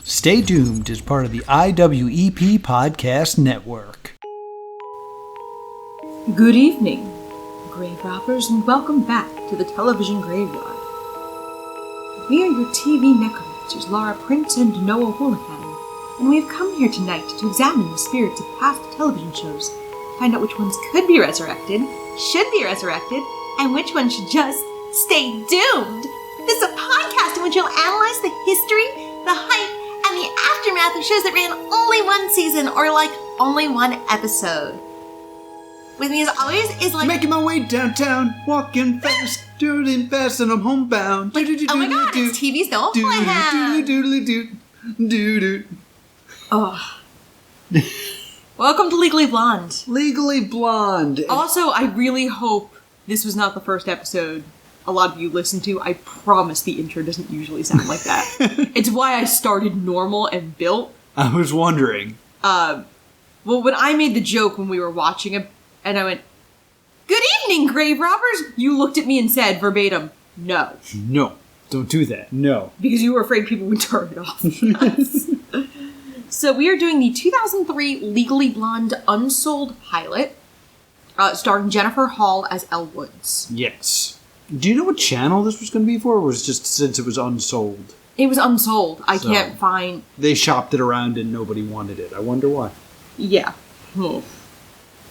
Stay Doomed is part of the IWEP Podcast Network. Good evening, grave robbers, and welcome back to the television graveyard. We are your TV necromancers, Laura Prince and Noah Houlihan, and we have come here tonight to examine the spirits of past television shows, find out which ones could be resurrected, should be resurrected, and which ones should just stay doomed. This is a podcast in which you'll analyze the history, the hype, and the aftermath of shows that ran only one season or only one episode. With me as always is Making my way downtown, walking fast, doodling fast, and I'm homebound. Oh my god, it's TV's Noah Houlihan. Doodly. Oh. Welcome to Legally Blonde. Legally Blonde. Also, I really hope this was not the first episode a lot of you listen to. I promise the intro doesn't usually sound like that. It's why I started normal and built. I was wondering. Well, when I made the joke when we were watching it, and I went, "Good evening, grave robbers," you looked at me and said verbatim, "No." No, don't do that. No. Because you were afraid people would turn it off. Yes. So we are doing the 2003 Legally Blonde Unsold pilot, starring Jennifer Hall as Elle Woods. Yes. Do you know what channel this was going to be for, or was it just since it was unsold? It was unsold. I can't find... They shopped it around and nobody wanted it. I wonder why. Yeah.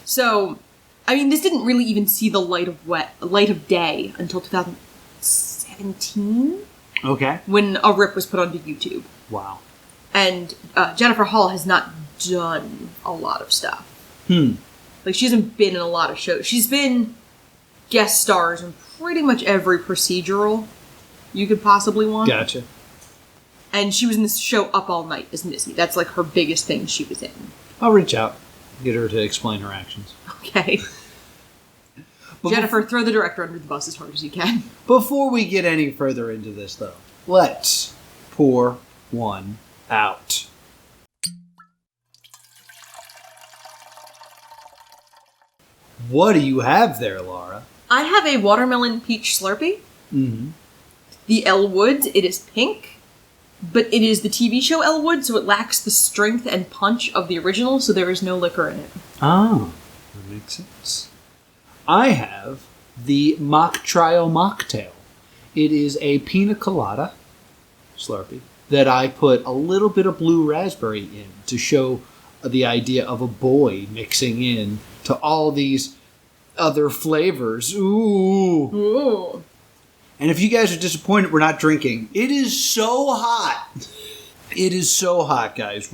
So, I mean, this didn't really even see the light of day until 2017. Okay. When a rip was put onto YouTube. Wow. And Jennifer Hall has not done a lot of stuff. She hasn't been in a lot of shows. She's been guest stars in pretty much every procedural you could possibly want. Gotcha. And she was in this show Up All Night as Missy. That's her biggest thing she was in. I'll reach out. Get her to explain her actions. Okay. Jennifer, throw the director under the bus as hard as you can. Before we get any further into this, though, let's pour one out. What do you have there, Laura? I have a watermelon peach Slurpee. Mm-hmm. The Elle Woods, it is pink, but it is the TV show Elle Woods, so it lacks the strength and punch of the original, so there is no liquor in it. Ah, that makes sense. I have the Mock Trial Mocktail. It is a pina colada Slurpee that I put a little bit of blue raspberry in to show the idea of a boy mixing in to all these other flavors. Ooh. And if you guys are disappointed we're not drinking, it is so hot. It is so hot, guys.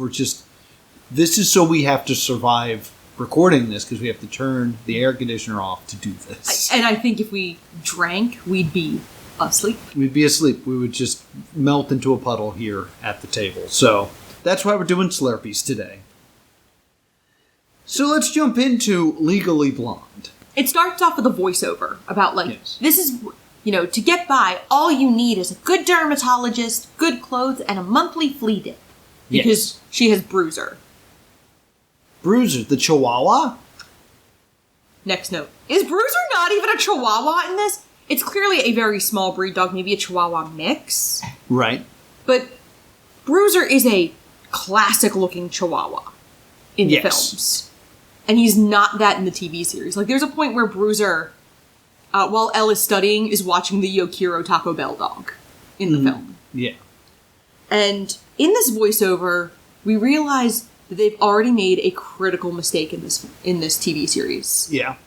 This is so we have to survive recording this because we have to turn the air conditioner off to do this. And I think if we drank, we'd be asleep. We'd be asleep. We would just melt into a puddle here at the table. So that's why we're doing Slurpees today. So let's jump into Legally Blonde. It starts off with a voiceover about, This is, to get by, all you need is a good dermatologist, good clothes, and a monthly flea dip. Because she has Bruiser. Bruiser, the Chihuahua? Next note. Is Bruiser not even a Chihuahua in this? It's clearly a very small breed dog, maybe a Chihuahua mix. Right. But Bruiser is a classic-looking Chihuahua in the films. And he's not that in the TV series. There's a point where Bruiser, while Elle is studying, is watching the Yokiro Taco Bell dog in the film. Yeah. And in this voiceover, we realize that they've already made a critical mistake in this TV series. Yeah.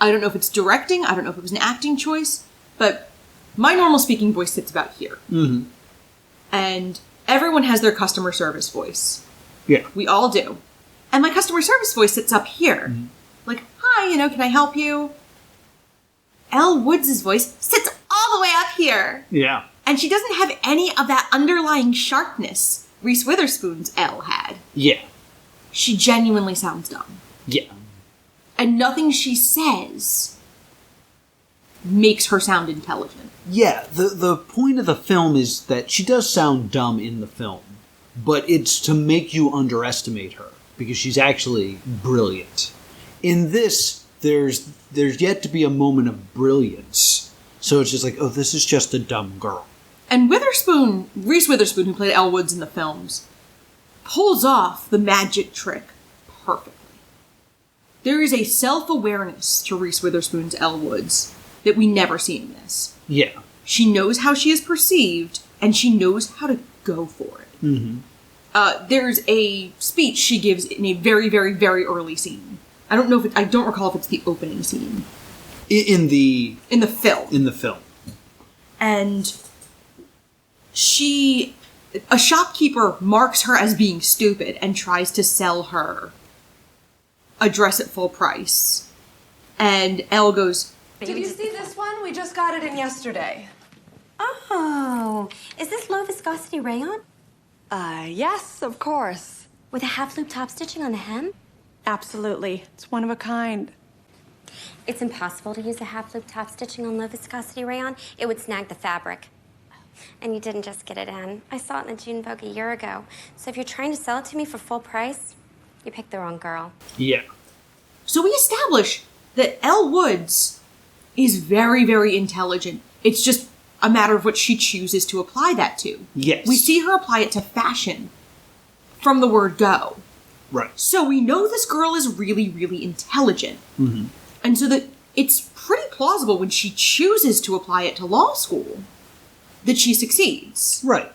I don't know if it's directing, I don't know if it was an acting choice, but my normal speaking voice sits about here. Mm-hmm. And everyone has their customer service voice. Yeah. We all do. And my customer service voice sits up here. Mm-hmm. Hi, can I help you? Elle Woods' voice sits all the way up here. Yeah. And she doesn't have any of that underlying sharpness Reese Witherspoon's Elle had. Yeah. She genuinely sounds dumb. Yeah. And nothing she says makes her sound intelligent. Yeah, the point of the film is that she does sound dumb in the film, but it's to make you underestimate her, because she's actually brilliant. In this, there's yet to be a moment of brilliance, so it's just this is just a dumb girl. And Reese Witherspoon, who played Elle Woods in the films, pulls off the magic trick perfectly. There is a self-awareness to Reese Witherspoon's Elle Woods that we never see in this. Yeah. She knows how she is perceived, and she knows how to go for it. Mm-hmm. There's a speech she gives in a very, very, very early scene. I don't recall if it's the opening scene. In the film. In the film. And a shopkeeper marks her as being stupid and tries to sell her a dress at full price. And Elle goes, Did you see this one? We just got it in yesterday. Oh, is this low viscosity rayon? Yes, of course. With a half loop top stitching on the hem? Absolutely. It's one of a kind. It's impossible to use a half loop top stitching on low viscosity rayon. It would snag the fabric. And you didn't just get it in. I saw it in the June Vogue a year ago. So if you're trying to sell it to me for full price, you picked the wrong girl. Yeah. So we establish that Elle Woods is very, very intelligent. It's just a matter of what she chooses to apply that to. Yes. We see her apply it to fashion from the word go. Right. So we know this girl is really, really intelligent. Mm-hmm. And so that it's pretty plausible when she chooses to apply it to law school that she succeeds. Right.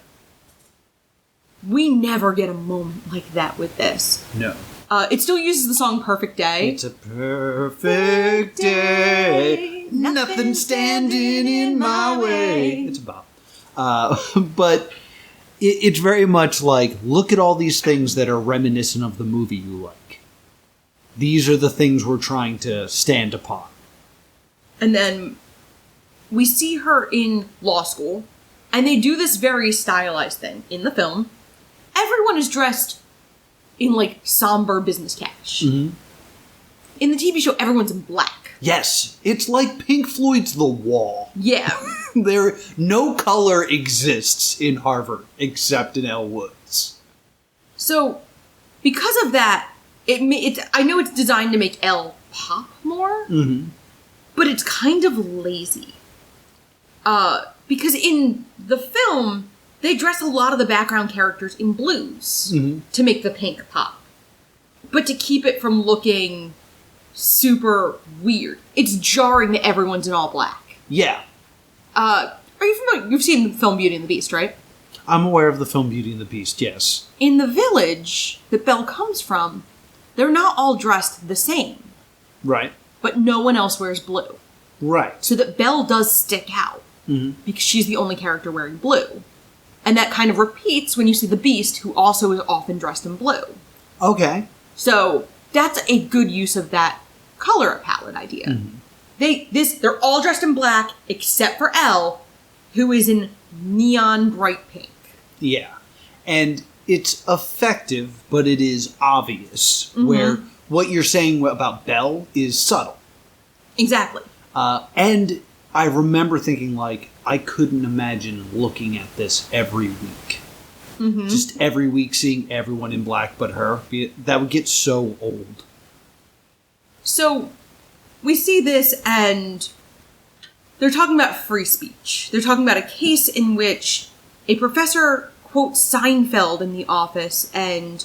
We never get a moment like that with this. No. It still uses the song Perfect Day. It's a perfect day. Nothing standing in my way. It's a bop. But it's very much like, look at all these things that are reminiscent of the movie you like. These are the things we're trying to stand upon. And then we see her in law school, and they do this very stylized thing. In the film, everyone is dressed in, like, somber business cash. Mm-hmm. In the TV show, everyone's in black. Yes, it's like Pink Floyd's The Wall. Yeah. No color exists in Harvard except in Elle Woods. So, because of that, I know it's designed to make Elle pop more, but it's kind of lazy. Because in the film, they dress a lot of the background characters in blues to make the pink pop. But to keep it from looking super weird, it's jarring that everyone's in all black. Yeah. Are you familiar? You've seen the film Beauty and the Beast, right? I'm aware of the film Beauty and the Beast, yes. In the village that Belle comes from, they're not all dressed the same. Right. But no one else wears blue. Right. So that Belle does stick out. Because she's the only character wearing blue. And that kind of repeats when you see the Beast, who also is often dressed in blue. Okay. So that's a good use of that color palette idea. They're all dressed in black, except for Elle, who is in neon bright pink. Yeah. And it's effective, but it is obvious, where what you're saying about Belle is subtle. Exactly. And I remember thinking, like, I couldn't imagine looking at this every week. Just every week seeing everyone in black but her. That would get so old. So, we see this and they're talking about free speech. They're talking about a case in which a professor quotes Seinfeld in the office and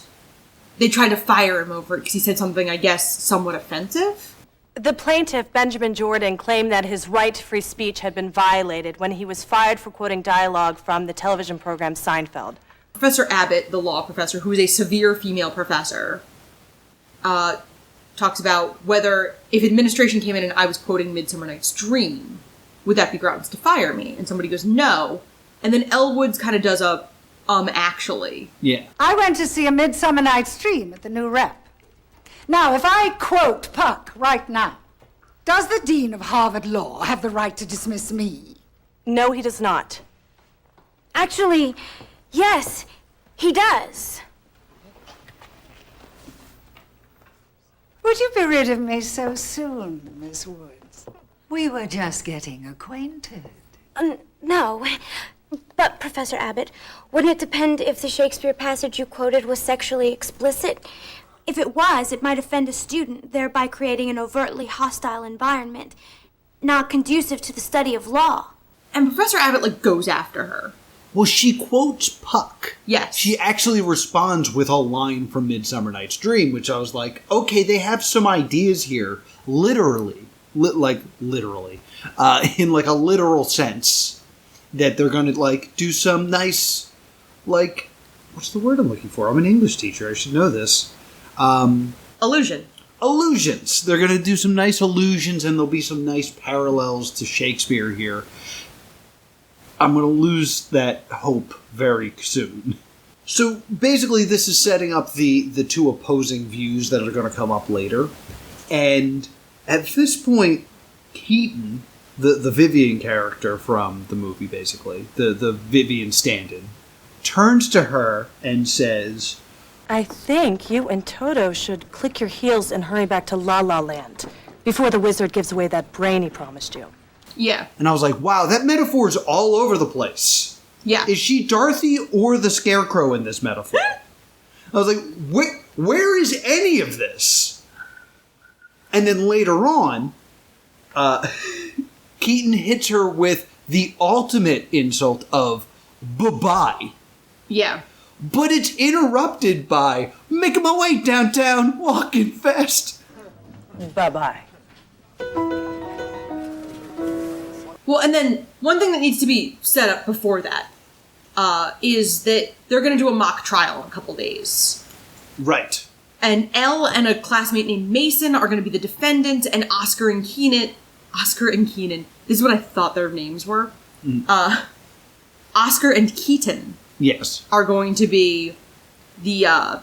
they tried to fire him over it because he said something, I guess, somewhat offensive. The plaintiff, Benjamin Jordan, claimed that his right to free speech had been violated when he was fired for quoting dialogue from the television program Seinfeld. Professor Abbott, the law professor, who is a severe female professor, talks about whether, if administration came in and I was quoting Midsummer Night's Dream, would that be grounds to fire me? And somebody goes, no. And then Elle Woods kind of does a, actually. Yeah. I went to see A Midsummer Night's Dream at the New Rep. Now, if I quote Puck right now, does the Dean of Harvard Law have the right to dismiss me? No, he does not. Actually, yes, he does. Would you be rid of me so soon, Miss Woods? We were just getting acquainted. No. But, Professor Abbott, wouldn't it depend if the Shakespeare passage you quoted was sexually explicit? If it was, it might offend a student, thereby creating an overtly hostile environment, not conducive to the study of law. And Professor Abbott, goes after her. Well, she quotes Puck. Yes. She actually responds with a line from Midsummer Night's Dream, which I was like, okay, they have some ideas here, literally, literally, in like a literal sense, that they're going to like do some nice, like, what's the word I'm looking for? I'm an English teacher. I should know this. Illusion. Allusions. They're going to do some nice allusions, and there'll be some nice parallels to Shakespeare here. I'm going to lose that hope very soon. So basically, this is setting up the two opposing views that are going to come up later. And at this point, Keaton, the Vivian character from the movie, basically, the Vivian stand-in, turns to her and says, I think you and Toto should click your heels and hurry back to La La Land before the wizard gives away that brain he promised you. Yeah. and I was like, wow, that metaphor's all over the place. Yeah. Is she Dorothy or the Scarecrow in this metaphor? I was like, where is any of this? And then later on, Keaton hits her with the ultimate insult of bye-bye. Yeah. But it's interrupted by making my way downtown, walking fast. Bye-bye. Well, and then one thing that needs to be set up before that is that they're going to do a mock trial in a couple days. Right. And Elle and a classmate named Mason are going to be the defendants, and Oscar and Keenan, this is what I thought their names were. Oscar and Keaton Yes. are going to be the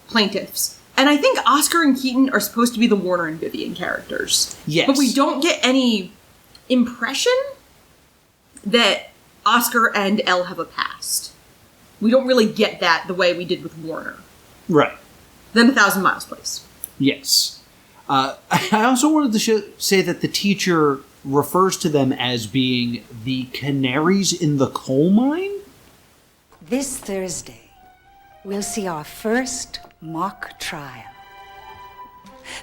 plaintiffs. And I think Oscar and Keaton are supposed to be the Warner and Vivian characters. Yes. But we don't get any impression that Oscar and Elle have a past. We don't really get that the way we did with Warner. Right. Then 1,000 Miles Place. Yes. I also wanted to say that the teacher refers to them as being the canaries in the coal mine? This Thursday, we'll see our first mock trial.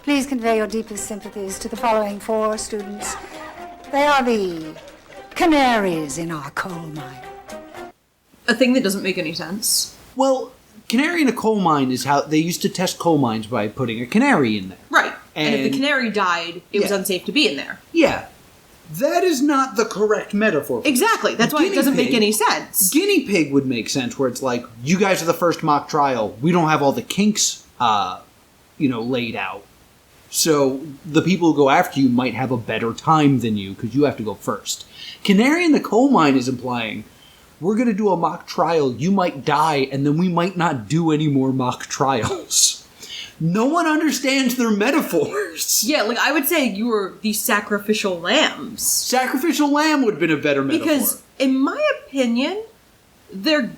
Please convey your deepest sympathies to the following 4 students. They are the canaries in our coal mine. A thing that doesn't make any sense. Well, canary in a coal mine is how they used to test coal mines by putting a canary in there. Right. And if the And- canary died, it was Yeah. unsafe to be in there. Yeah. That is not the correct metaphor. Exactly. That's why it Guinea doesn't make pig- any sense. Guinea pig would make sense, where it's like, you guys are the first mock trial. We don't have all the kinks, laid out. So the people who go after you might have a better time than you because you have to go first. Canary in the coal mine is implying, we're going to do a mock trial. You might die, and then we might not do any more mock trials. No one understands their metaphors. Yeah, like I would say you were the sacrificial lambs. Sacrificial lamb would have been a better metaphor. Because, in my opinion, they're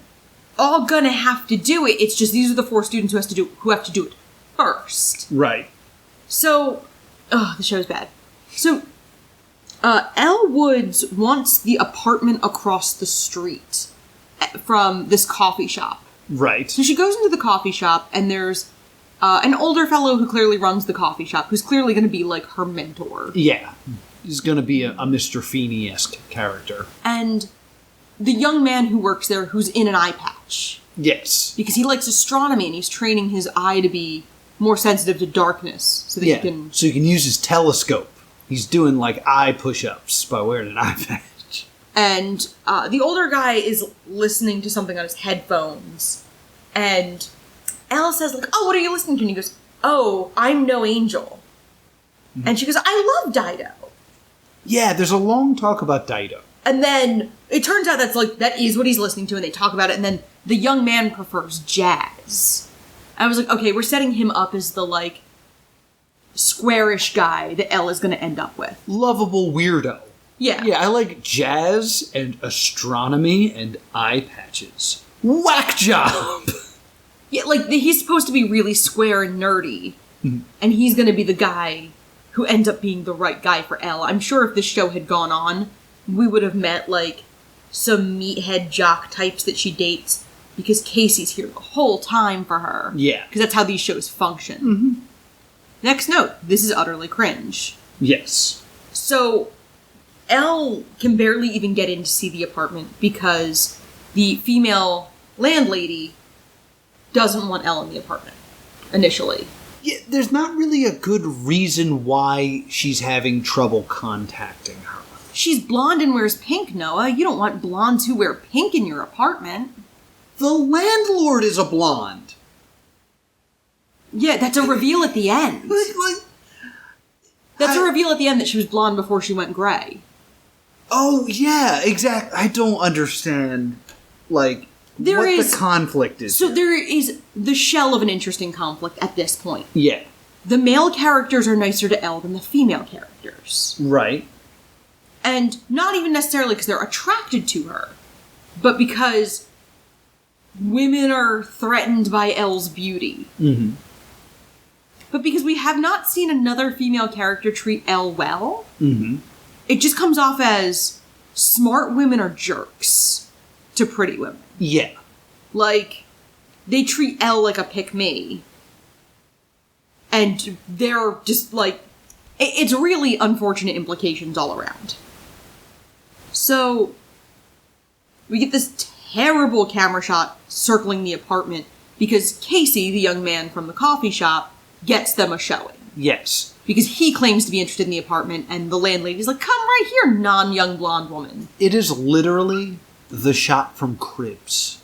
all gonna have to do it. It's just these are the 4 students who have to do it first. Right. So, the show's bad. So, Elle Woods wants the apartment across the street from this coffee shop. Right. So she goes into the coffee shop, and there's an older fellow who clearly runs the coffee shop, who's clearly going to be like her mentor. Yeah. He's going to be a Mr. Feeney-esque character. And the young man who works there who's in an eye patch. Yes. Because he likes astronomy and he's training his eye to be more sensitive to darkness so that Yeah. he can... So he can use his telescope. He's doing like eye push-ups by wearing an eye patch. And the older guy is listening to something on his headphones. And Elle says, like, oh, what are you listening to? And he goes, oh, I'm no angel. And she goes, I love Dido. Yeah, there's a long talk about Dido. And then it turns out that is what he's listening to, and they talk about it, and then the young man prefers jazz. I was like, okay, we're setting him up as the, like, squarish guy that Elle is going to end up with. Lovable weirdo. Yeah. Yeah, I like jazz and astronomy and eye patches. Whack job! Yeah, like, he's supposed to be really square and nerdy, and he's going to be the guy who ends up being the right guy for Elle. I'm sure if this show had gone on, we would have met, like, some meathead jock types that she dates, because Casey's here the whole time for her. Yeah. Because that's how these shows function. Next note, this is utterly cringe. Yes. So, Elle can barely even get in to see the apartment because the female landlady doesn't want Elle in the apartment, initially. Yeah, there's not really a good reason why she's having trouble contacting her. She's blonde and wears pink, Noah. You don't want blondes who wear pink in your apartment. The landlord is a blonde. Yeah, that's a reveal at the end. That's a reveal at the end that she was blonde before she went gray. Oh, yeah, exactly. I don't understand, what the conflict is. So there is the shell of an interesting conflict at this point. Yeah. The male characters are nicer to Elle than the female characters. Right. And not even necessarily because they're attracted to her, but because women are threatened by Elle's beauty. Mm-hmm. But because we have not seen another female character treat Elle well, mm-hmm. it just comes off as smart women are jerks to pretty women. Yeah. Like, they treat Elle like a pick-me. And they're just like... It's really unfortunate implications all around. So, we get this terrible camera shot circling the apartment because Casey, the young man from the coffee shop, gets them a showing. Yes. Because he claims to be interested in the apartment, and the landlady's like, come right here, non-young blonde woman. It is literally the shot from Cribs,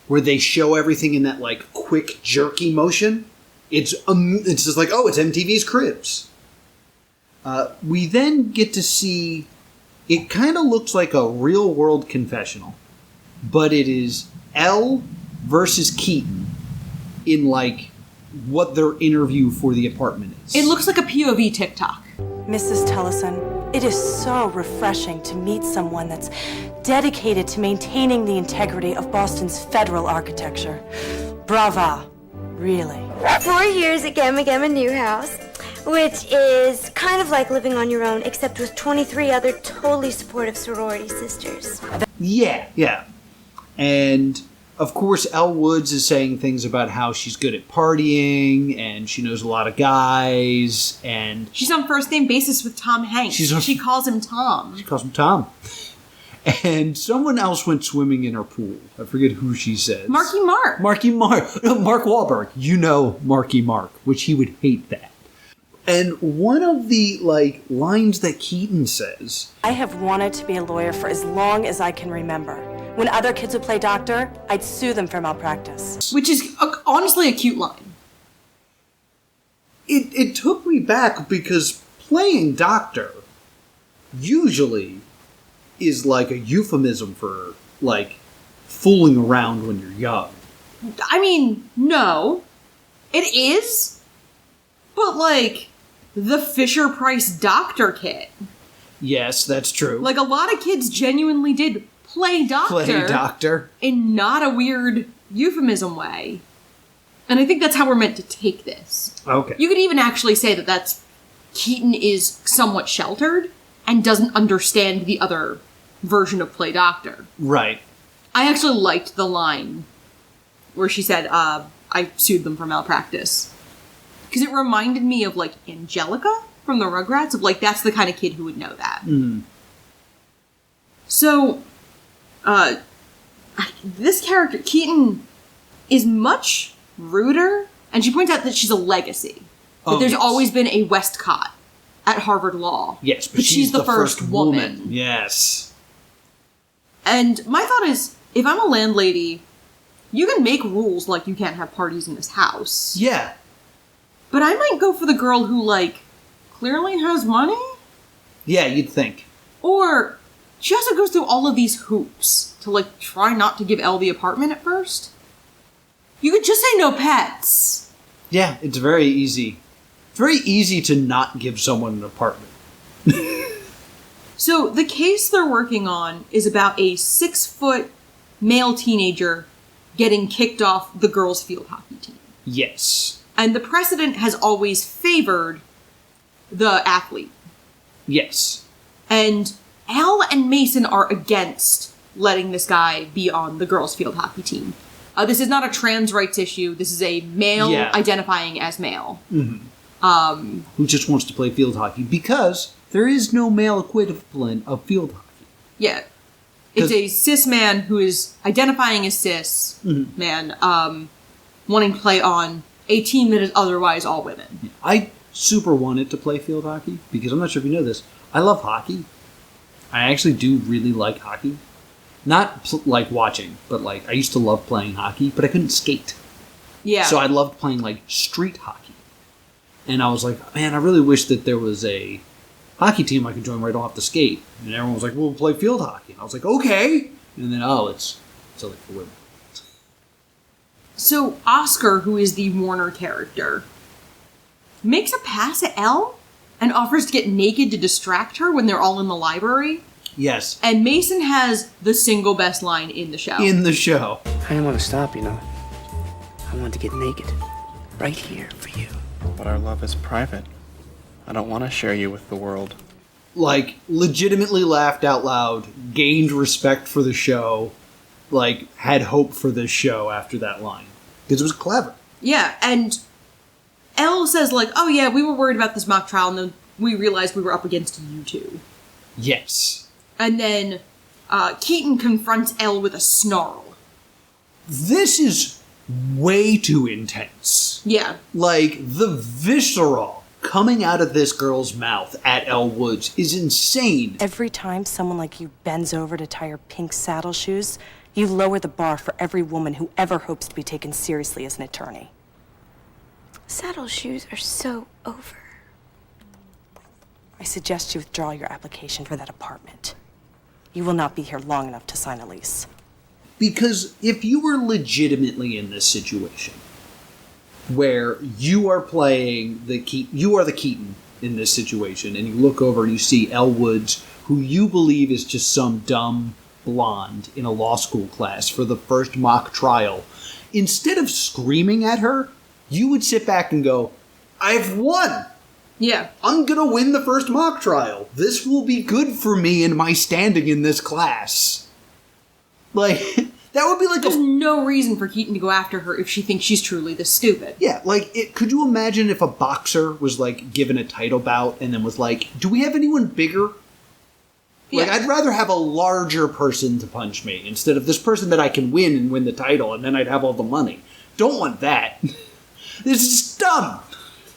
where they show everything in that, quick, jerky motion. It's just like, oh, it's MTV's Cribs. We then get to see... It kind of looks like a real-world confessional, but it is Elle versus Keaton in, what their interview for the apartment is. It looks like a POV TikTok. Mrs. Tellison, it is so refreshing to meet someone that's dedicated to maintaining the integrity of Boston's federal architecture. Brava, really. 4 years at Gamma Gamma Newhouse, which is kind of like living on your own, except with 23 other totally supportive sorority sisters. Yeah. And, of course, Elle Woods is saying things about how she's good at partying, and she knows a lot of guys, and... She's on first-name basis with Tom Hanks. She calls him Tom. She calls him Tom. And someone else went swimming in her pool. I forget who she says. Marky Mark. No, Mark Wahlberg. You know Marky Mark, which he would hate that. And one of the, lines that Keaton says... I have wanted to be a lawyer for as long as I can remember. When other kids would play doctor, I'd sue them for malpractice. Which is, honestly, a cute line. It took me back because playing doctor usually is a euphemism for, fooling around when you're young. I mean, no. It is. But, the Fisher-Price doctor kit. Yes, that's true. A lot of kids genuinely did play doctor. In not a weird euphemism way. And I think that's how we're meant to take this. Okay. You could even actually say that Keaton is somewhat sheltered and doesn't understand the other version of play doctor. Right. I actually liked the line where she said, I sued them for malpractice. Because it reminded me of, Angelica from the Rugrats, of, that's the kind of kid who would know that. Mm. So, this character, Keaton, is much ruder, and she points out that she's a legacy. That there's always been a Westcott at Harvard Law. Yes, but she's the first woman. Yes. And my thought is, if I'm a landlady, you can make rules like you can't have parties in this house. Yeah. But I might go for the girl who, clearly has money? Yeah, you'd think. Or she also goes through all of these hoops to, try not to give Elle the apartment at first. You could just say no pets. Yeah, it's very easy. It's very easy to not give someone an apartment. So, the case they're working on is about a 6-foot male teenager getting kicked off the girls' field hockey team. Yes. And the precedent has always favored the athlete. Yes. And Elle and Mason are against letting this guy be on the girls' field hockey team. This is not a trans rights issue. This is a male identifying as male. Mm-hmm. Who just wants to play field hockey because there is no male equivalent of field hockey. Yeah. It's a cis man who is identifying as cis man, wanting to play on a team that is otherwise all women. I super wanted to play field hockey because I'm not sure if you know this. I love hockey. I actually do really like hockey. Not like watching, but like I used to love playing hockey, but I couldn't skate. Yeah. So I loved playing like street hockey. And I was like, man, I really wish that there was a hockey team I could join where I don't have to skate. And everyone was like, well, we'll play field hockey. And I was like, okay. And then, it's only for women. So Oscar, who is the Warner character, makes a pass at Elle and offers to get naked to distract her when they're all in the library. Yes. And Mason has the single best line in the show. In the show. I didn't want to stop, you know. I wanted to get naked. Right here for you. But our love is private. I don't want to share you with the world. Like, legitimately laughed out loud, gained respect for the show, like, had hope for this show after that line. Because it was clever. Yeah, and Elle says, like, oh yeah, we were worried about this mock trial, and then we realized we were up against you two. Yes. And then Keaton confronts Elle with a snarl. This is way too intense. Yeah. Like, the visceral coming out of this girl's mouth at Elle Woods is insane. Every time someone like you bends over to tie your pink saddle shoes, you lower the bar for every woman who ever hopes to be taken seriously as an attorney. Saddle shoes are so over. I suggest you withdraw your application for that apartment. You will not be here long enough to sign a lease. Because if you were legitimately in this situation, where you are playing you are the Keaton in this situation, and you look over and you see Elle Woods, who you believe is just some dumb blonde in a law school class for the first mock trial, instead of screaming at her, you would sit back and go, I've won! Yeah. I'm gonna win the first mock trial. This will be good for me and my standing in this class. Like, that would be like There's no reason for Keaton to go after her if she thinks she's truly this stupid. Yeah, like, could you imagine if a boxer was, like, given a title bout and then was like, do we have anyone bigger? Like, Yeah. I'd rather have a larger person to punch me instead of this person that I can win and win the title, and then I'd have all the money. Don't want that. This is dumb.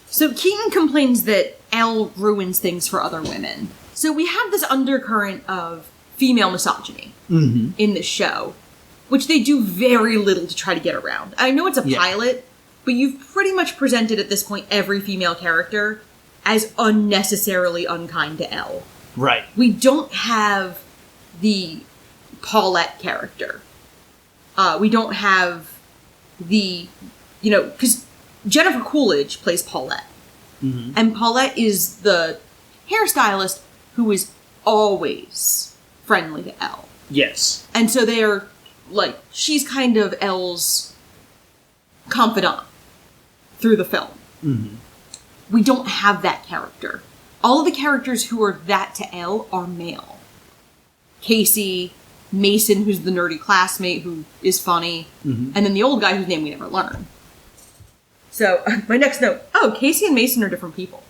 So Keaton complains that Elle ruins things for other women. So we have this undercurrent of female misogyny in this show, which they do very little to try to get around. I know it's a pilot, but you've pretty much presented at this point every female character as unnecessarily unkind to Elle. Right. We don't have the Paulette character. We don't have the, because Jennifer Coolidge plays Paulette. And Paulette is the hairstylist who is always friendly to Elle. Yes. And so they're, like, she's kind of Elle's confidant through the film. We don't have that character. All of the characters who are that to Elle are male. Casey, Mason, who's the nerdy classmate who is funny, and then the old guy whose name we never learn. So, my next note, Casey and Mason are different people.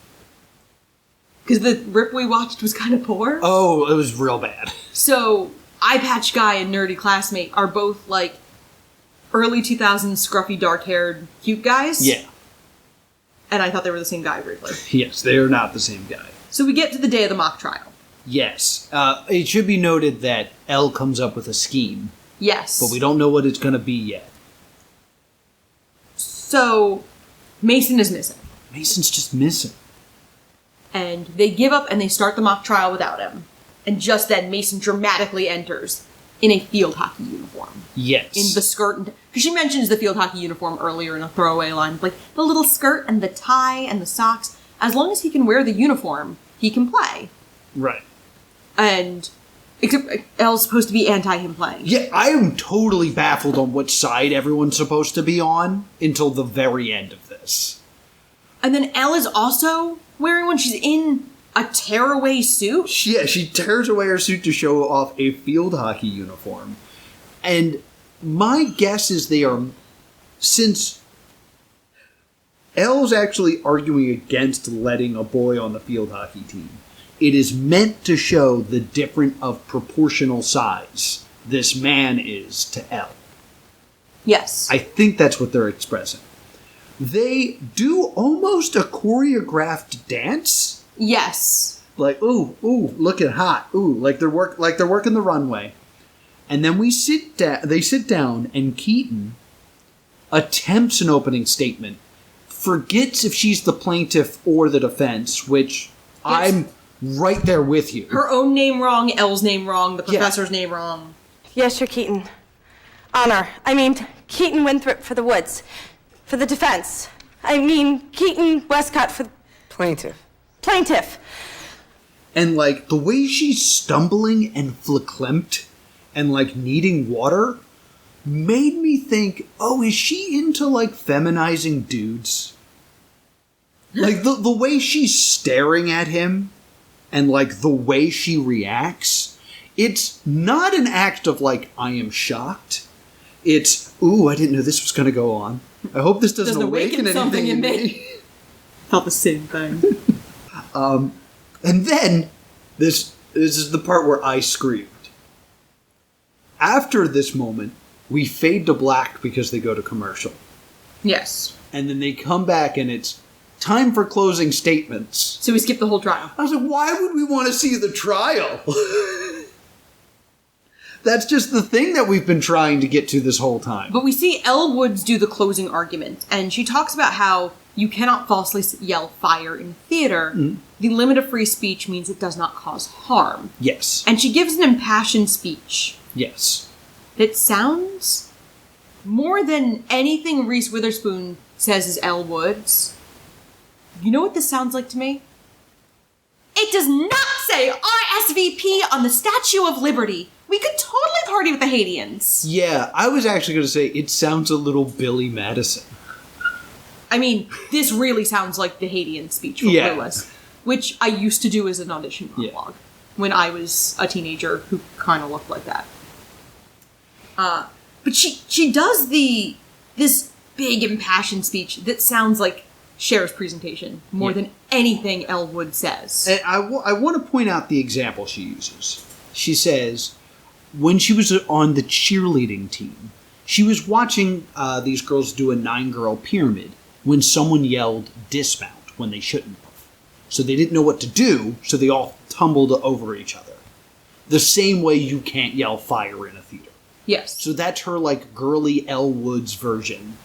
Because the rip we watched was kind of poor. Oh, it was real bad. So, Eye Patch Guy and Nerdy Classmate are both, like, early 2000s scruffy, dark-haired, cute guys. Yeah. And I thought they were the same guy, weirdly. Yes, they are not the same guy. So we get to the day of the mock trial. Yes. It should be noted that Elle comes up with a scheme. Yes. But we don't know what it's going to be yet. So, Mason is missing. Mason's just missing. And they give up and they start the mock trial without him. And just then, Mason dramatically enters in a field hockey uniform. Yes. In the skirt. Because she mentions the field hockey uniform earlier in a throwaway line. Like, the little skirt and the tie and the socks. As long as he can wear the uniform, he can play. Right. And except Elle's supposed to be anti him playing. Yeah, I am totally baffled on which side everyone's supposed to be on until the very end of this. And then Elle is also wearing one. She's in a tearaway suit. Yeah, she tears away her suit to show off a field hockey uniform. And my guess is since Elle's actually arguing against letting a boy on the field hockey team, it is meant to show the different of proportional size this man is to Elle. Yes. I think that's what they're expressing. They do almost a choreographed dance. Yes. Like, ooh, looking hot. Ooh, like they're working the runway. And then they sit down, and Keaton attempts an opening statement, forgets if she's the plaintiff or the defense, which I'm right there with you. Her own name wrong, Elle's name wrong, the professor's name wrong. Yes, you're Keaton. Honor. I mean, Keaton Winthrop for the Woods. For the defense. I mean, Keaton Westcott for... Plaintiff. Plaintiff. And, like, the way she's stumbling and verklempt and, like, needing water made me think, oh, is she into, like, feminizing dudes? Like, the way she's staring at him and, like, the way she reacts, it's not an act of, like, I am shocked. It's, ooh, I didn't know this was going to go on. I hope this doesn't awaken anything in me. Thought the same thing. And then, this is the part where I screamed. After this moment, we fade to black because they go to commercial. Yes. And then they come back and it's time for closing statements. So we skip the whole trial. I was like, why would we want to see the trial? That's just the thing that we've been trying to get to this whole time. But we see Elle Woods do the closing argument, and she talks about how you cannot falsely yell fire in theater. Mm-hmm. The limit of free speech means it does not cause harm. Yes. And she gives an impassioned speech. Yes. That sounds more than anything Reese Witherspoon says is Elle Woods. You know what this sounds like to me? It does not say RSVP on the Statue of Liberty. We could totally party with the Haitians. Yeah, I was actually going to say it sounds a little Billy Madison. I mean, this really sounds like the Haitian speech from Clueless, which I used to do as an audition monologue when I was a teenager who kind of looked like that. But she does this big impassioned speech that sounds like Cher's presentation more than anything Elle Woods says. And I want to point out the example she uses. She says, when she was on the cheerleading team, she was watching these girls do a 9-girl pyramid when someone yelled dismount when they shouldn't have. So they didn't know what to do, so they all tumbled over each other. The same way you can't yell fire in a theater. Yes. So that's her, like, girly Elle Woods version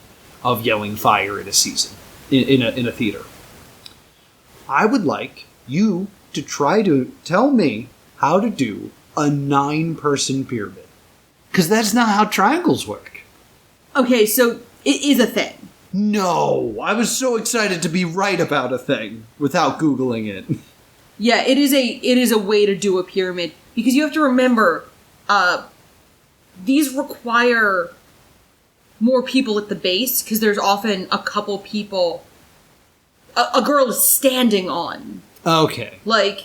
of yelling fire in a season, in a theater. I would like you to try to tell me how to do a 9-person pyramid. Because that's not how triangles work. Okay, so it is a thing. No, I was so excited to be right about a thing without Googling it. Yeah, it is a way to do a pyramid, because you have to remember, these require more people at the base, because there's often a couple people a girl is standing on. Okay. Like,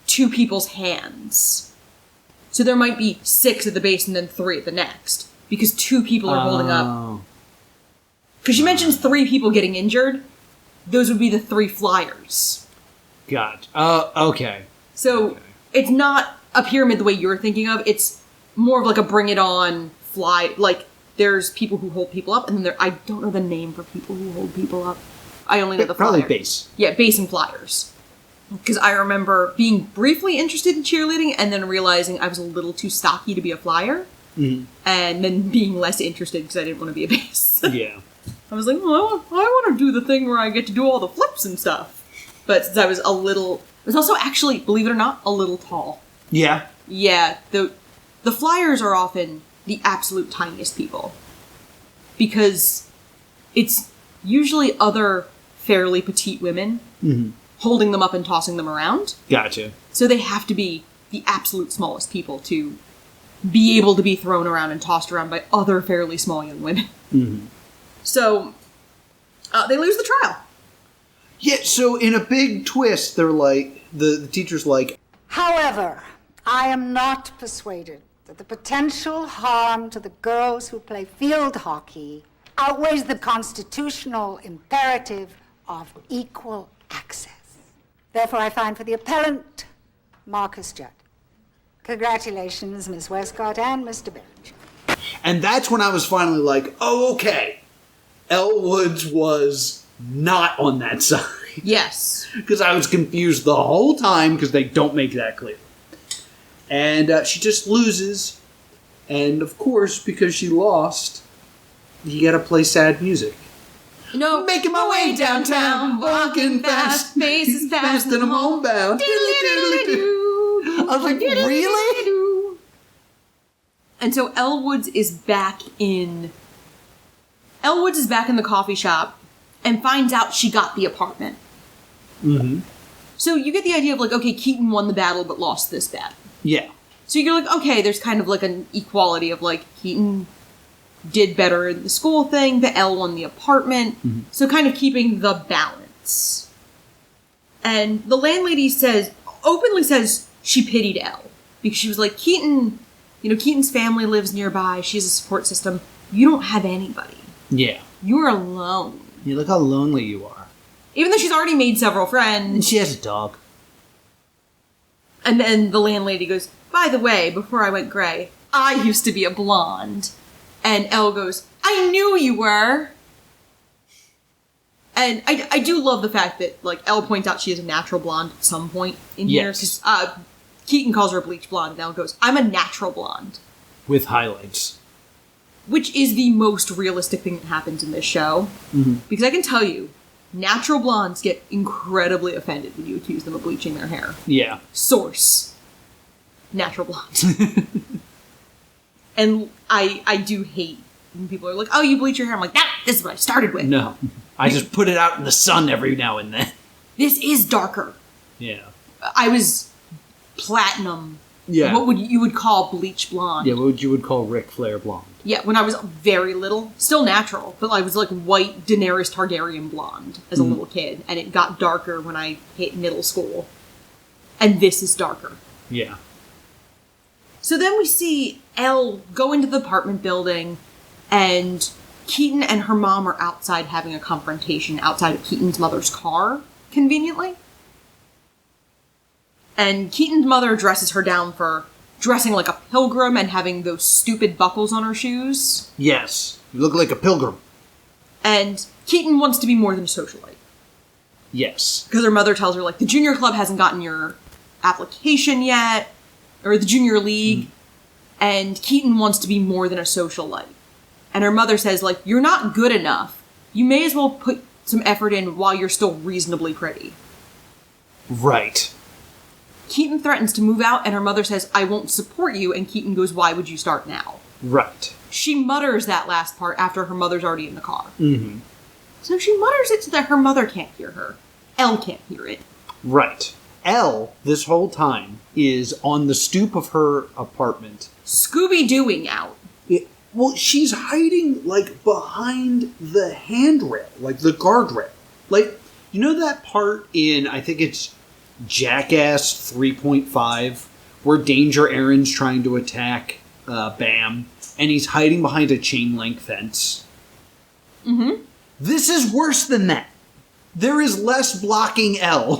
2 people's hands. So there might be 6 at the base and then 3 at the next, because 2 people are holding up. Because she mentions 3 people getting injured. Those would be the 3 flyers. Okay. So it's not a pyramid the way you're thinking of. It's more of like a bring it on fly. Like, there's people who hold people up, and then I don't know the name for people who hold people up. I only know the probably flyer. base. Yeah, base and flyers. Because I remember being briefly interested in cheerleading and then realizing I was a little too stocky to be a flyer. Mm-hmm. And then being less interested because I didn't want to be a base. Yeah. I was like, well, I want to do the thing where I get to do all the flips and stuff. But since I was I was also actually, believe it or not, a little tall. Yeah? Yeah, the flyers are often the absolute tiniest people. Because it's usually other fairly petite women holding them up and tossing them around. Gotcha. So they have to be the absolute smallest people to be able to be thrown around and tossed around by other fairly small young women. Mm-hmm. So they lose the trial. Yeah, so in a big twist, they're like, the teacher's like, However, I am not persuaded that the potential harm to the girls who play field hockey outweighs the constitutional imperative of equal access. Therefore, I find for the appellant, Marcus Judd. Congratulations, Miss Westcott and Mr. Bench. And that's when I was finally like, oh, okay. Elle Woods was not on that side. Yes. Because I was confused the whole time because they don't make that clear. And she just loses. And of course, because she lost, you gotta play sad music. No, Making my way downtown, walking fast, faces fast, and I'm homebound. I was like, really? And so Elle Woods is back in... Elle Woods is back in the coffee shop and finds out she got the apartment. Mm-hmm. So you get the idea of like, okay, Keaton won the battle but lost this battle. Yeah. So you're like, okay, there's kind of like an equality of like, Keaton did better in the school thing, but Elle won the apartment. Mm-hmm. So kind of keeping the balance. And the landlady openly says she pitied Elle. Because she was like, Keaton, Keaton's family lives nearby. She has a support system. You don't have anybody. Yeah. You're alone. You look how lonely you are. Even though she's already made several friends. And she has a dog. And then the landlady goes, by the way, before I went gray, I used to be a blonde. And Elle goes, I knew you were. And I do love the fact that, like, Elle points out she is a natural blonde at some point in here. Because Keaton calls her a bleach blonde, and Elle goes, I'm a natural blonde. With highlights. Which is the most realistic thing that happens in this show. Mm-hmm. Because I can tell you, natural blondes get incredibly offended when you accuse them of bleaching their hair. Yeah. Source. Natural blonde. And I do hate when people are like, oh, you bleach your hair. I'm like, this is what I started with. No. I just put it out in the sun every now and then. This is darker. Yeah. I was platinum. Yeah. What you would call bleach blonde. Yeah, what you would call Ric Flair blonde. Yeah, when I was very little. Still natural, but I was like white Daenerys Targaryen blonde as a little kid. And it got darker when I hit middle school. And this is darker. Yeah. So then we see Elle go into the apartment building, and Keaton and her mom are outside having a confrontation outside of Keaton's mother's car, conveniently. And Keaton's mother dresses her down for dressing like a pilgrim and having those stupid buckles on her shoes. Yes. You look like a pilgrim. And Keaton wants to be more than a socialite. Yes. Because her mother tells her, like, the junior club hasn't gotten your application yet, or the junior league, and Keaton wants to be more than a socialite. And her mother says, like, you're not good enough. You may as well put some effort in while you're still reasonably pretty. Right. Keaton threatens to move out, and her mother says, I won't support you, and Keaton goes, why would you start now? Right. She mutters that last part after her mother's already in the car. Mm-hmm. So she mutters it so that her mother can't hear her. Elle can't hear it. Right. Elle, this whole time, is on the stoop of her apartment. Scooby-Dooing out. Well, she's hiding, like, behind the handrail, like the guardrail. Like, you know that part in, I think it's Jackass 3.5, where Danger Aaron's trying to attack Bam, and he's hiding behind a chain link fence? Mm-hmm. This is worse than that. There is less blocking Elle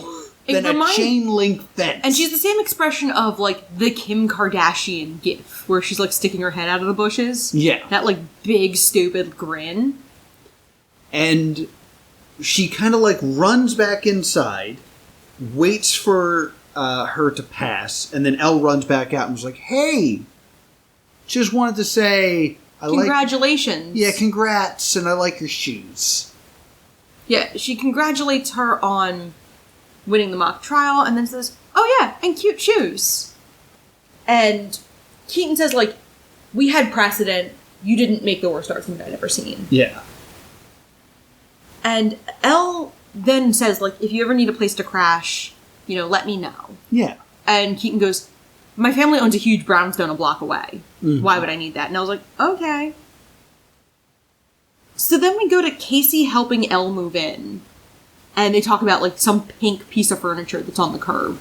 than a chain link fence. And she's the same expression of, like, the Kim Kardashian gif, where she's, like, sticking her head out of the bushes. Yeah. That, like, big, stupid grin. And she kind of, like, runs back inside, waits for her to pass, and then Elle runs back out and was like, hey, just wanted to say... Congratulations. Yeah, congrats, and I like your shoes. Yeah, she congratulates her on winning the mock trial, and then says, oh yeah, and cute shoes. And Keaton says, like, we had precedent, you didn't make the worst argument I'd ever seen. Yeah. And Elle then says, like, if you ever need a place to crash, let me know. Yeah. And Keaton goes, my family owns a huge brownstone a block away. Mm-hmm. Why would I need that? And I was like, okay. So then we go to Casey helping Elle move in. And they talk about, like, some pink piece of furniture that's on the curb.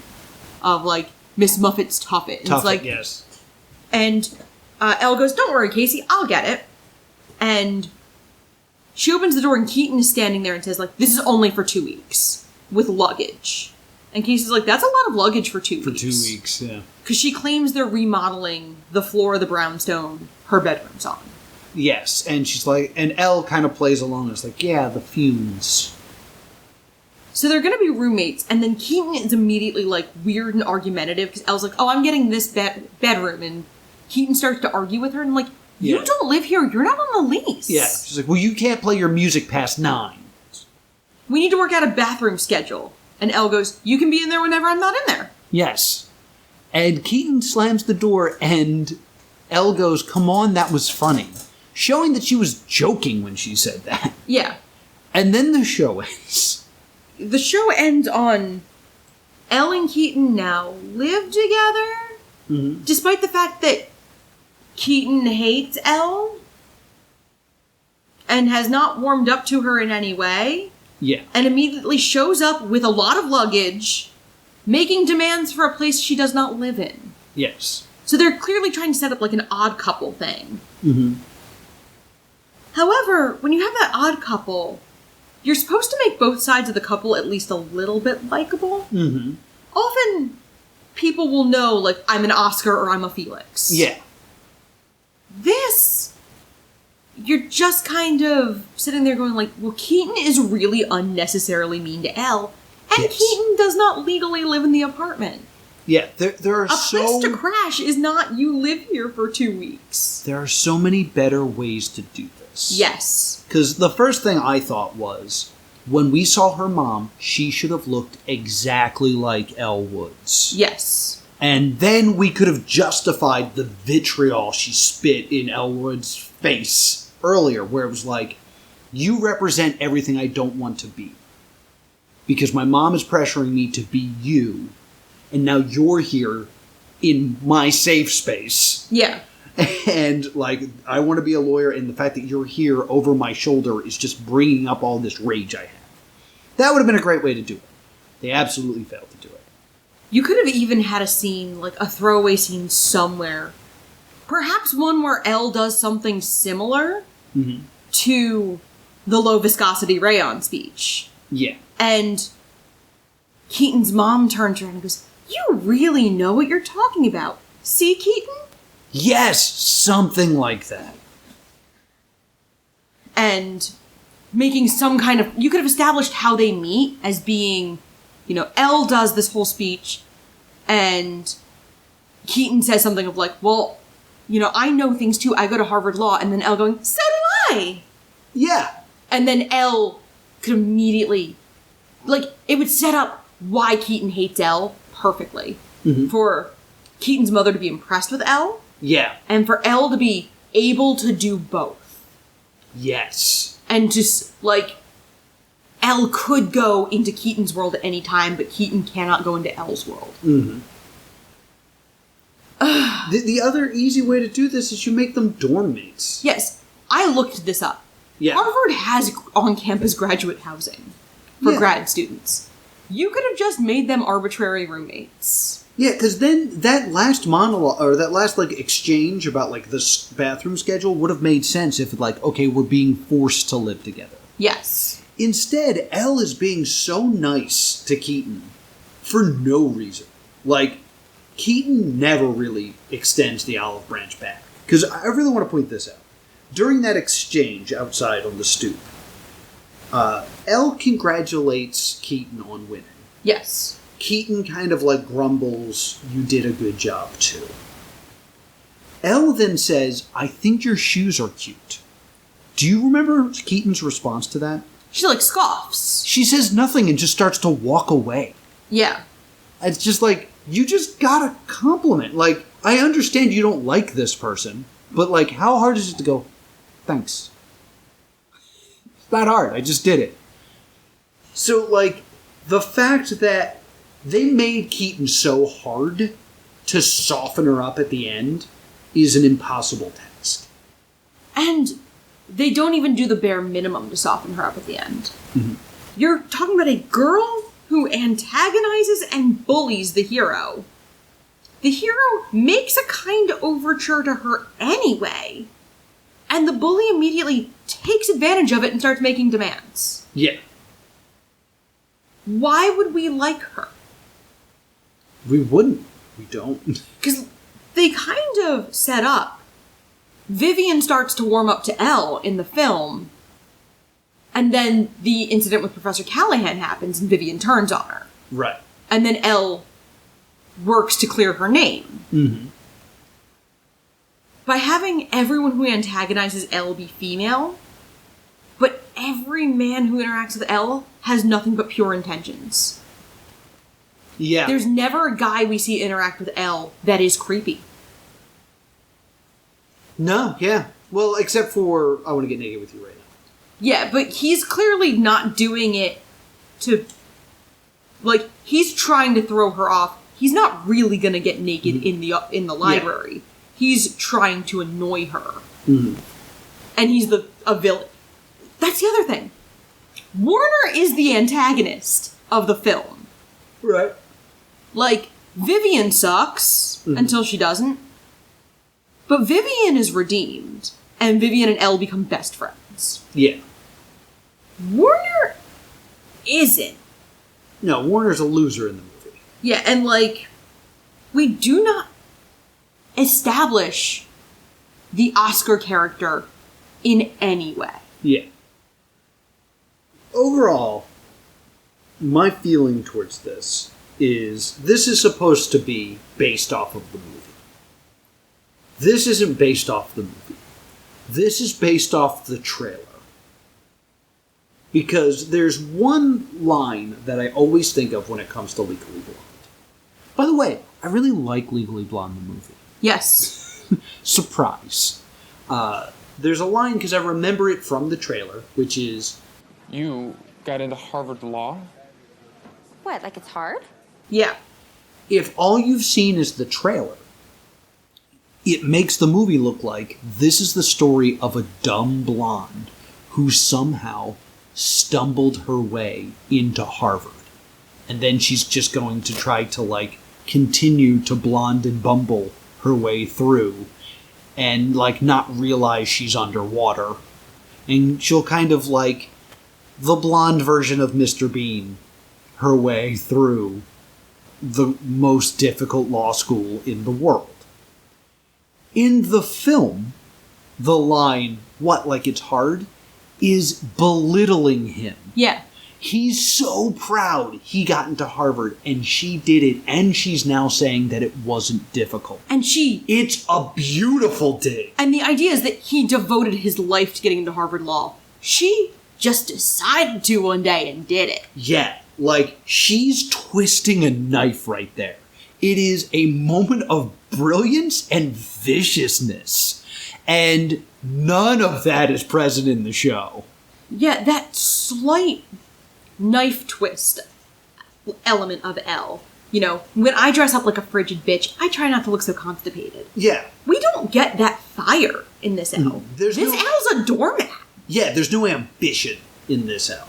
Of, like, Miss Muffet's Tuffet. And Tuffet, it's like, yes. And Elle goes, don't worry, Casey, I'll get it. And she opens the door and Keaton is standing there and says, like, this is only for 2 weeks. With luggage. And Casey's like, that's a lot of luggage for 2 weeks. For 2 weeks, yeah. Because she claims they're remodeling the floor of the brownstone her bedroom's on. Yes, and she's like, and Elle kind of plays along. It's like, yeah, the fumes. So they're going to be roommates, and then Keaton is immediately, like, weird and argumentative, because Elle's like, oh, I'm getting this bedroom, and Keaton starts to argue with her, and like, you don't live here, you're not on the lease. Yeah, she's like, well, you can't play your music past 9. We need to work out a bathroom schedule. And Elle goes, you can be in there whenever I'm not in there. Yes. And Keaton slams the door, and Elle goes, come on, that was funny. Showing that she was joking when she said that. Yeah. And then the show ends. The show ends on Elle and Keaton now live together, despite the fact that Keaton hates Elle and has not warmed up to her in any way. Yeah. And immediately shows up with a lot of luggage, making demands for a place she does not live in. Yes. So they're clearly trying to set up like an odd couple thing. Mm-hmm. However, when you have that odd couple, you're supposed to make both sides of the couple at least a little bit likable. Mm-hmm. Often, people will know, like, I'm an Oscar or I'm a Felix. Yeah. This, you're just kind of sitting there going like, well, Keaton is really unnecessarily mean to Elle, and Yes. Keaton does not legally live in the apartment. Yeah, there are A place to crash is not you live here for 2 weeks. There are so many better ways to do this. Yes. Because the first thing I thought was, when we saw her mom, she should have looked exactly like Elle Woods. Yes. And then we could have justified the vitriol she spit in Elle Woods' face earlier, where it was like, you represent everything I don't want to be. Because my mom is pressuring me to be you, and now you're here in my safe space. Yeah. And, like, I want to be a lawyer, and the fact that you're here over my shoulder is just bringing up all this rage I have. That would have been a great way to do it. They absolutely failed to do it. You could have even had a scene, like a throwaway scene somewhere. Perhaps one where Elle does something similar to the low viscosity rayon speech. Yeah. And Keaton's mom turns around and goes, you really know what you're talking about. See, Keaton? Yes! Something like that. And making some kind of... You could have established how they meet as being, you know, Elle does this whole speech, and Keaton says something of like, well, you know, I know things too. I go to Harvard Law. And then Elle going, so do I! Yeah. And then Elle could immediately... Like, it would set up why Keaton hates Elle perfectly. For Keaton's mother to be impressed with Elle. Yeah. And for Elle to be able to do both. Yes. And just, like, Elle could go into Keaton's world at any time, but Keaton cannot go into Elle's world. The other easy way to do this is you make them dorm mates. Yes, I looked this up. Yeah. Harvard has on-campus graduate housing for grad students. You could have just made them arbitrary roommates. Yeah, because then that last monologue, or that last, like, exchange about, like, the bathroom schedule would have made sense if, like, okay, we're being forced to live together. Yes. Instead, Elle is being so nice to Keaton for no reason. Like, Keaton never really extends the olive branch back. Because I really want to point this out. During that exchange outside on the stoop, Elle congratulates Keaton on winning. Yes. Keaton kind of, like, grumbles, you did a good job, too. Elle then says, I think your shoes are cute. Do you remember Keaton's response to that? She, like, scoffs. She says nothing and just starts to walk away. Yeah. It's just like, you just got a compliment. Like, I understand you don't like this person, but, like, how hard is it to go, thanks? It's not hard. I just did it. So, like, the fact that they made Keaton so hard to soften her up at the end is an impossible task. And they don't even do the bare minimum to soften her up at the end. You're talking about a girl who antagonizes and bullies the hero. The hero makes a kind overture to her anyway, and the bully immediately takes advantage of it and starts making demands. Yeah. Why would we like her? We wouldn't. We don't. Because they kind of set up. Vivian starts to warm up to Elle in the film, and then the incident with Professor Callahan happens, and Vivian turns on her. Right. And then Elle works to clear her name. Mm-hmm. By having everyone who antagonizes Elle be female, but every man who interacts with Elle has nothing but pure intentions. Yeah. There's never a guy we see interact with Elle that is creepy. No, yeah. Well, except for I want to get naked with you right now. Yeah, but he's clearly not doing it to... Like, he's trying to throw her off. He's not really gonna get naked in the library. Yeah. He's trying to annoy her. Mm-hmm. And he's a villain. That's the other thing. Warner is the antagonist of the film. Right. Like, Vivian sucks until she doesn't. But Vivian is redeemed. And Vivian and Elle become best friends. Yeah. Warner isn't. No, Warner's a loser in the movie. Yeah, and like, we do not establish the Oscar character in any way. Yeah. Overall, my feeling towards this is supposed to be based off of the movie. This isn't based off the movie. This is based off the trailer. Because there's one line that I always think of when it comes to Legally Blonde. By the way, I really like Legally Blonde, the movie. Yes. Surprise. There's a line, because I remember it from the trailer, which is... You got into Harvard Law? What, like it's hard? Yeah. If all you've seen is the trailer, it makes the movie look like this is the story of a dumb blonde who somehow stumbled her way into Harvard. And then she's just going to try to, like, continue to blonde and bumble her way through and, like, not realize she's underwater. And she'll kind of, like, the blonde version of Mr. Bean her way through the most difficult law school in the world. In the film, the line, what, like it's hard, is belittling him. Yeah. He's so proud he got into Harvard, and she did it, and she's now saying that it wasn't difficult. And It's a beautiful dig. And the idea is that he devoted his life to getting into Harvard Law. She just decided to one day and did it. Yeah, like, she's twisting a knife right there. It is a moment of brilliance and viciousness. And none of that is present in the show. Yeah, that slight knife twist element of Elle. You know, when I dress up like a frigid bitch, I try not to look so constipated. Yeah. We don't get that fire in this Elle. This Elle's a doormat. Yeah, there's no ambition in this Elle.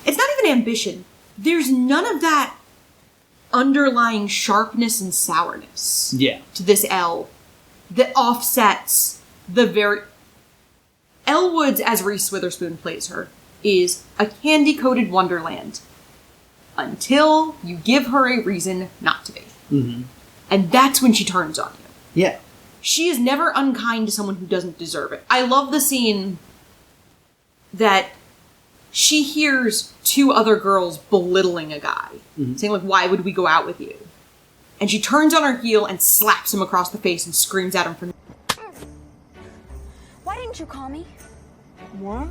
It's not even ambition. There's none of that underlying sharpness and sourness to this Elle that offsets the very... Elle Woods, as Reese Witherspoon plays her, is a candy-coated wonderland until you give her a reason not to be. Mm-hmm. And that's when she turns on you. Yeah. She is never unkind to someone who doesn't deserve it. I love the scene that she hears two other girls belittling a guy, saying, like, why would we go out with you? And she turns on her heel and slaps him across the face and screams at him for... Why didn't you call me? What?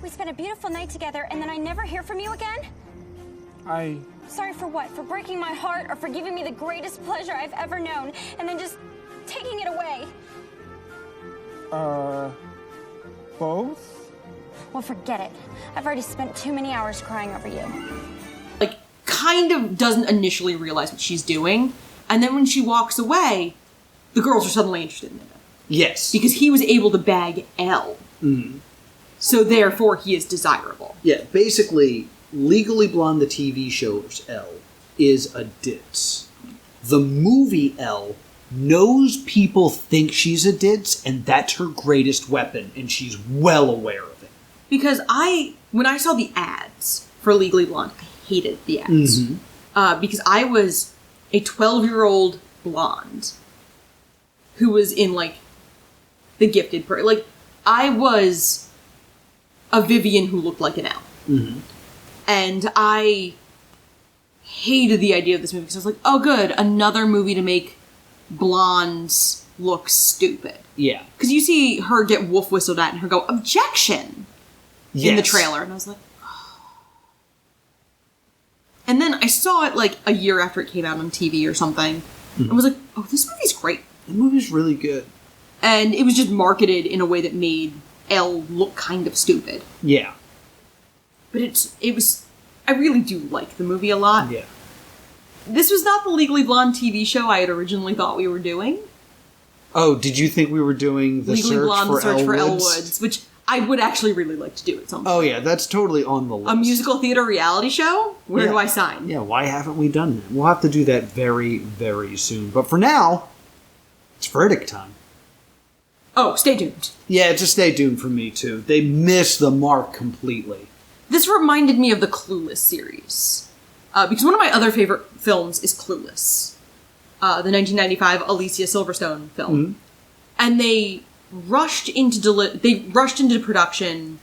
We spent a beautiful night together and then I never hear from you again? Sorry for what? For breaking my heart or for giving me the greatest pleasure I've ever known and then just taking it away? Both? Well, forget it. I've already spent too many hours crying over you. Like, kind of doesn't initially realize what she's doing. And then when she walks away, the girls are suddenly interested in him. Yes. Because he was able to bag Elle. Mm-hmm. So therefore, he is desirable. Yeah, basically, Legally Blonde, the TV show's Elle, is a ditz. The movie Elle knows people think she's a ditz, and that's her greatest weapon, and she's well aware of it. Because when I saw the ads for Legally Blonde, I hated the ads. Mm-hmm. Because I was a 12-year-old blonde who was in, like, The Gifted. Like, I was a Vivian who looked like an elf. Mm-hmm. And I hated the idea of this movie because I was like, oh, good, another movie to make blondes look stupid. Yeah. Because you see her get wolf whistled at and her go, objection! Yes. In the trailer. And I was like, oh. And then I saw it like a year after it came out on TV or something. And was like, oh, this movie's great. The movie's really good. And it was just marketed in a way that made Elle look kind of stupid. Yeah. But it was, I really do like the movie a lot. Yeah. This was not the Legally Blonde TV show I had originally thought we were doing. Oh, did you think we were doing the Legally search Blonde, for the Search for Elle Woods? Woods, which I would actually really like to do at some point. Oh yeah, that's totally on the list. A musical theater reality show? Where Yeah. do I sign? Yeah, why haven't we done that? We'll have to do that very, very soon. But for now, it's verdict time. Oh, stay tuned. Yeah, just stay tuned for me too. They missed the mark completely. This reminded me of the Clueless series. Because one of my other favorite films is Clueless. The 1995 Alicia Silverstone film. Mm-hmm. And they rushed into production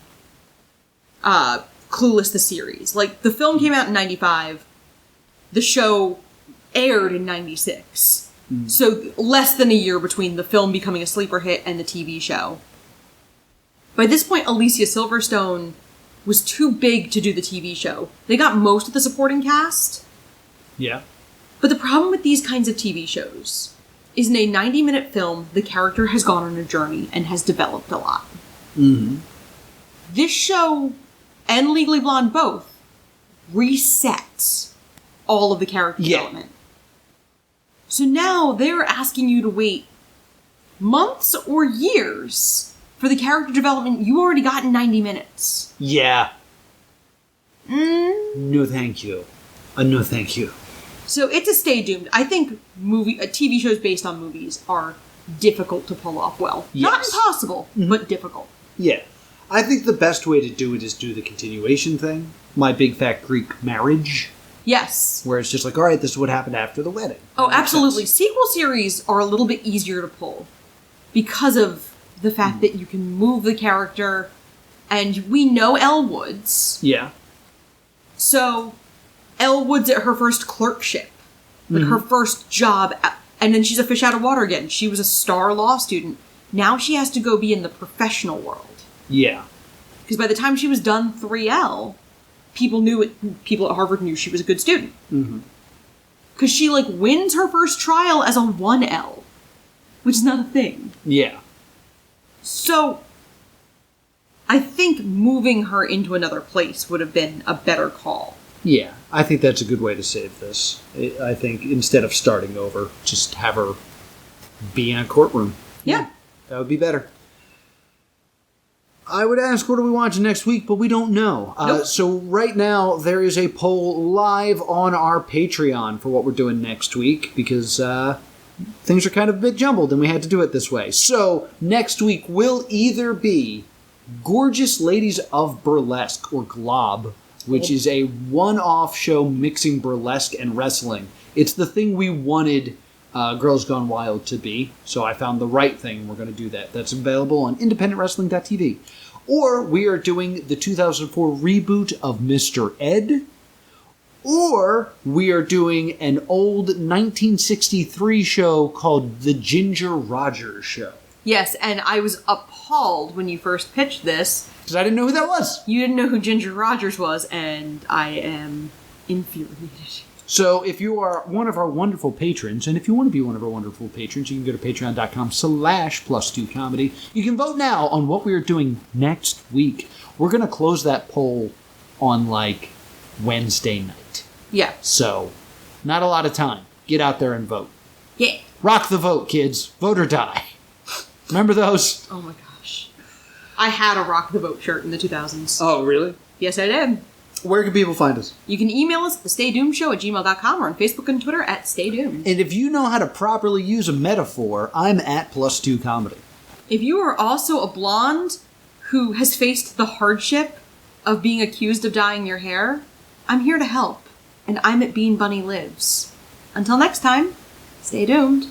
Clueless the series. Like, the film came out in 95. The show aired in 96. So less than a year between the film becoming a sleeper hit and the TV show. By this point, Alicia Silverstone was too big to do the TV show. They got most of the supporting cast. Yeah. But the problem with these kinds of TV shows is in a 90-minute film, the character has gone on a journey and has developed a lot. Mm-hmm. This show, and Legally Blonde both, resets all of the character development. So now they're asking you to wait months or years for the character development you already got in 90 minutes. Yeah. No thank you. No thank you. So it's a stay doomed. I think TV shows based on movies are difficult to pull off well. Yes. Not impossible, but difficult. Yeah. I think the best way to do it is do the continuation thing. My Big Fat Greek Marriage. Yes. Where it's just like, all right, this is what happened after the wedding. Oh, absolutely. Sequel series are a little bit easier to pull because of the fact that you can move the character, and we know Elle Woods. Yeah. So, Elle Woods at her first clerkship, like her first job, and then she's a fish out of water again. She was a star law student. Now she has to go be in the professional world. Yeah. Because by the time she was done 3L, people at Harvard knew she was a good student. Mm-hmm. Because she, like, wins her first trial as a 1L, which is not a thing. Yeah. So, I think moving her into another place would have been a better call. Yeah, I think that's a good way to save this. I think instead of starting over, just have her be in a courtroom. Yeah. That would be better. I would ask, what are we watching next week? But we don't know. Nope. So right now, there is a poll live on our Patreon for what we're doing next week, because things are kind of a bit jumbled, and we had to do it this way. So next week will either be Gorgeous Ladies of Burlesque, or GLOB, which is a one-off show mixing burlesque and wrestling. It's the thing we wanted Girls Gone Wild to be, so I found the right thing. We're going to do that. That's available on independentwrestling.tv. Or we are doing the 2004 reboot of Mr. Ed. Or we are doing an old 1963 show called The Ginger Rogers Show. Yes, and I was appalled when you first pitched this. Because I didn't know who that was. You didn't know who Ginger Rogers was, and I am infuriated. So if you are one of our wonderful patrons, and if you want to be one of our wonderful patrons, you can go to patreon.com/plus2comedy. You can vote now on what we are doing next week. We're going to close that poll on, like, Wednesday night. Yeah. So, not a lot of time. Get out there and vote. Yeah. Rock the vote, kids. Vote or die. Remember those? Oh my gosh. I had a Rock the Vote shirt in the 2000s. Oh, really? Yes, I did. Where can people find us? You can email us at thestaydoomedshow@gmail.com or on Facebook and Twitter at Stay Doomed. And if you know how to properly use a metaphor, I'm at +2comedy. If you are also a blonde who has faced the hardship of being accused of dyeing your hair, I'm here to help. And I'm at Bean Bunny Lives. Until next time, stay doomed.